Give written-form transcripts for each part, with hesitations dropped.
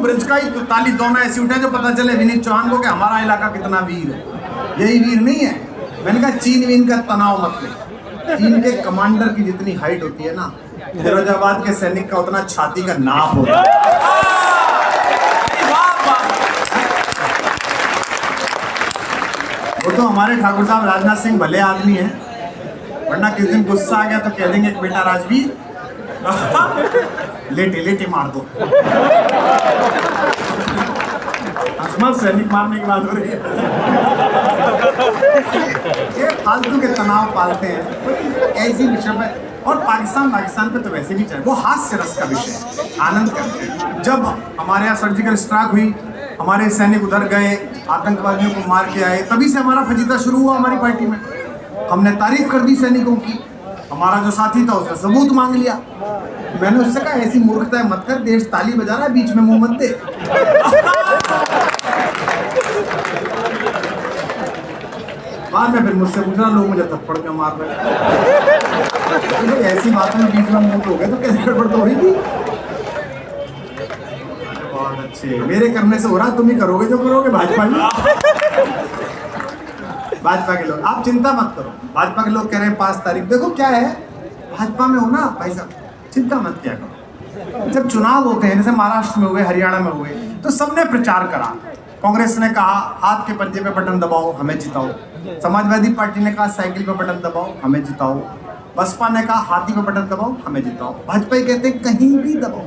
Bridge का ही तो ताली दोनों ऐसी उठे जो पता चले विनीत चौहान को कि हमारा इलाका कितना वीर है। यही वीर नहीं है। मैंने कहा चीन वीन का तनाव मत ले। चीन के कमांडर की जितनी हाइट होती है ना, फिरोजाबाद के सैनिक का उतना छाती का नाप होता है। वो तो हमारे ठाकुर साहब राजनाथ सिंह भले आदमी हैं, वरना किस दिन गुस्सा आ गया तो कह देंगे कि बेटा राजवीर लेटे लेटे मार दो। सैनिक मारने की बात हो रही है। ये फालतू के तनाव पालते हैं ऐसी विषय में। और पाकिस्तान पे तो वैसे भी चाहे वो हास्य रस का विषय है, आनंद करते हैं। जब हमारे यहाँ सर्जिकल स्ट्राइक हुई, हमारे सैनिक उधर गए, आतंकवादियों को मार के आए, तभी से हमारा फजीता शुरू हुआ हमारी पार्टी में। हमने तारीफ कर दी सैनिकों की। हमारा जो साथी था उसने सबूत मांग लिया। मैंने उससे कहा ऐसी मूर्खता मत कर, देश ताली बजा रहा है, बीच में मुंह मत दे। बाद में फिर मुझसे पूछ रहा, लोग मुझे थप्पड़ क्यों मार रहे हैं? ऐसी बातों में बीच में मुंह हो गए तो कैसे गड़बड़ तो होगी। बहुत अच्छे, मेरे करने से हो रहा, तुम ही करोगे जो करोगे। भाजपा के लोग, आप चिंता मत करो। भाजपा के लोग कह रहे हैं 5 तारीख। देखो क्या है, भाजपा में हो ना भाई साहब, चिंता मत किया करो। जब चुनाव होते हैं, जैसे महाराष्ट्र में हुए, हरियाणा में हुए, तो सबने प्रचार करा। कांग्रेस ने कहा हाथ के पंजे पे बटन दबाओ, हमें जिताओ। समाजवादी पार्टी ने कहा साइकिल पे बटन दबाओ, हमें जिताओ। बसपा ने कहा हाथी पे बटन दबाओ, हमें जिताओ। भाजपा कहते हैं कहीं भी दबाओ।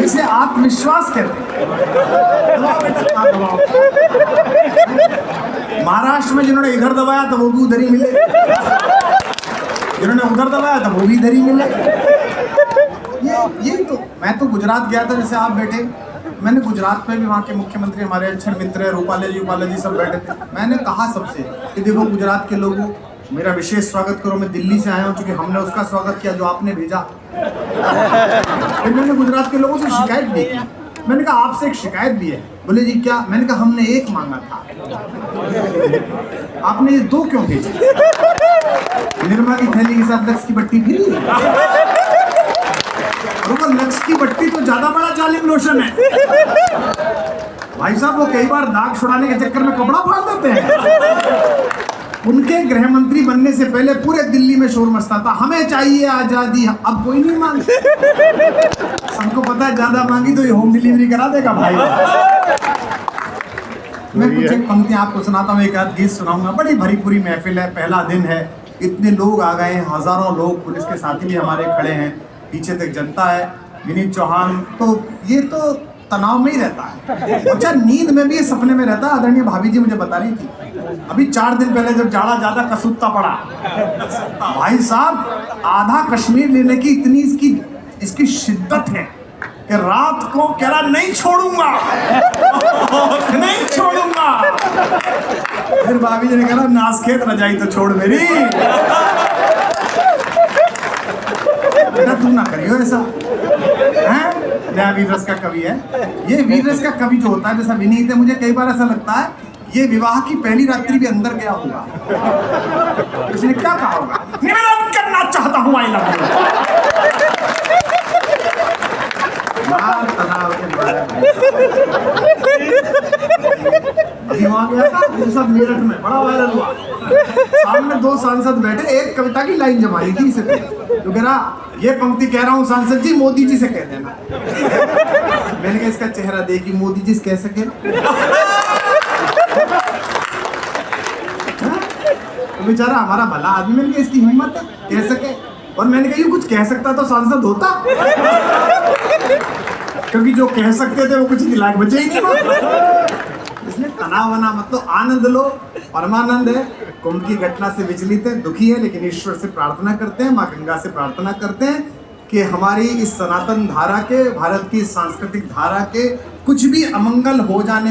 इसे आत्मविश्वास कहते हैं। महाराष्ट्र में जिन्होंने इधर दबाया था वो भी उधर ही मिले, जिन्होंने उधर दबाया था वो भी इधर ही मिले। ये तो मैं तो गुजरात गया था, जैसे आप बैठे, मैंने गुजरात में भी वहाँ के मुख्यमंत्री हमारे अच्छे मित्र हैं, रूपाला जी सब बैठे थे। मैंने कहा सबसे कि देखो गुजरात के लोगों, मेरा विशेष स्वागत करो। मैं दिल्ली से आया हूँ क्योंकि हमने उसका स्वागत किया जो आपने भेजा। फिर मैंने गुजरात के लोगों से शिकायत भी की। मैंने कहा आपसे एक शिकायत भी है। बोले जी क्या? मैंने कहा हमने एक मांगा था, आपने ये 2 क्यों भेजे? निर्मा की थैली के साथ लक्स की बट्टी फिरी। लक्स की बट्टी तो ज्यादा बड़ा जालिम लोशन है भाई साहब। वो कई बार दाग छुड़ाने के चक्कर में कपड़ा फाड़ देते हैं। उनके गृह मंत्री बनने से पहले पूरे दिल्ली में शोर मचता था, हमें चाहिए आजादी। अब कोई नहीं मांगता, सबको पता है ज्यादा मांगी तो ये होम डिलीवरी करा देगा भाई। मैं कुछ एक पंक्तियां आपको सुनाता हूँ, एक आध गीत सुनाऊंगा। बड़ी भरी पूरी महफिल है, पहला दिन है, इतने लोग आ गए हैं, हजारों लोग, पुलिस के साथी भी हमारे खड़े हैं, पीछे तक जनता है। विनीत चौहान तो ये तो तनाव में ही रहता है। अच्छा नींद में भी, सपने में रहता है। आदरणीय भाभी जी मुझे बता रही थी अभी 4 दिन पहले, जब जाड़ा ज्यादा कसूता पड़ा भाई साहब, आधा कश्मीर लेने की इतनी इसकी शिद्दत है कि रात को कह रहा नहीं छोड़ूंगा नहीं छोड़ूंगा। फिर भाभी जी ने कहा नासखेत रजाई तो छोड़ मेरी, बेटा तू ना करियो ऐसा। हैं नया वीर रस का कवि है ये। वीर रस का कवि जो होता है जैसा विनीत है, मुझे कई बार ऐसा लगता है ये विवाह की पहली रात्रि भी अंदर गया होगा। इसने क्या कहा होगा? निवेदन करना चाहता हूं आई लव यू। अभी वहां गया था सब मेरठ में, बड़ा वायरल हुआ। सामने 2 सांसद बैठे, एक कविता की लाइन जमा ली थी इसे तो कह रहा ये पंक्ति कह रहा हूँ सांसद जी मोदी जी से कह देना। मैंने कहा इसका चेहरा देखी मोदी जी से कह सके? तो बेचारा हमारा भला आदमी, मैंने कहा इसकी हिम्मत है कह सके। और मैंने कहा ये कुछ कह सकता तो सांसद होता, क्योंकि जो कह सकते थे वो कुछ दिलाक बचे ही नहीं। इसलिए तनाव बना मतलब आनंद लो, परमानंद है। कुंभ की घटना से विचलित है, दुखी है, लेकिन ईश्वर से प्रार्थना करते हैं, माँ गंगा से प्रार्थना करते हैं कि हमारी इस सनातन धारा के, भारत की सांस्कृतिक धारा के कुछ भी अमंगल हो जाने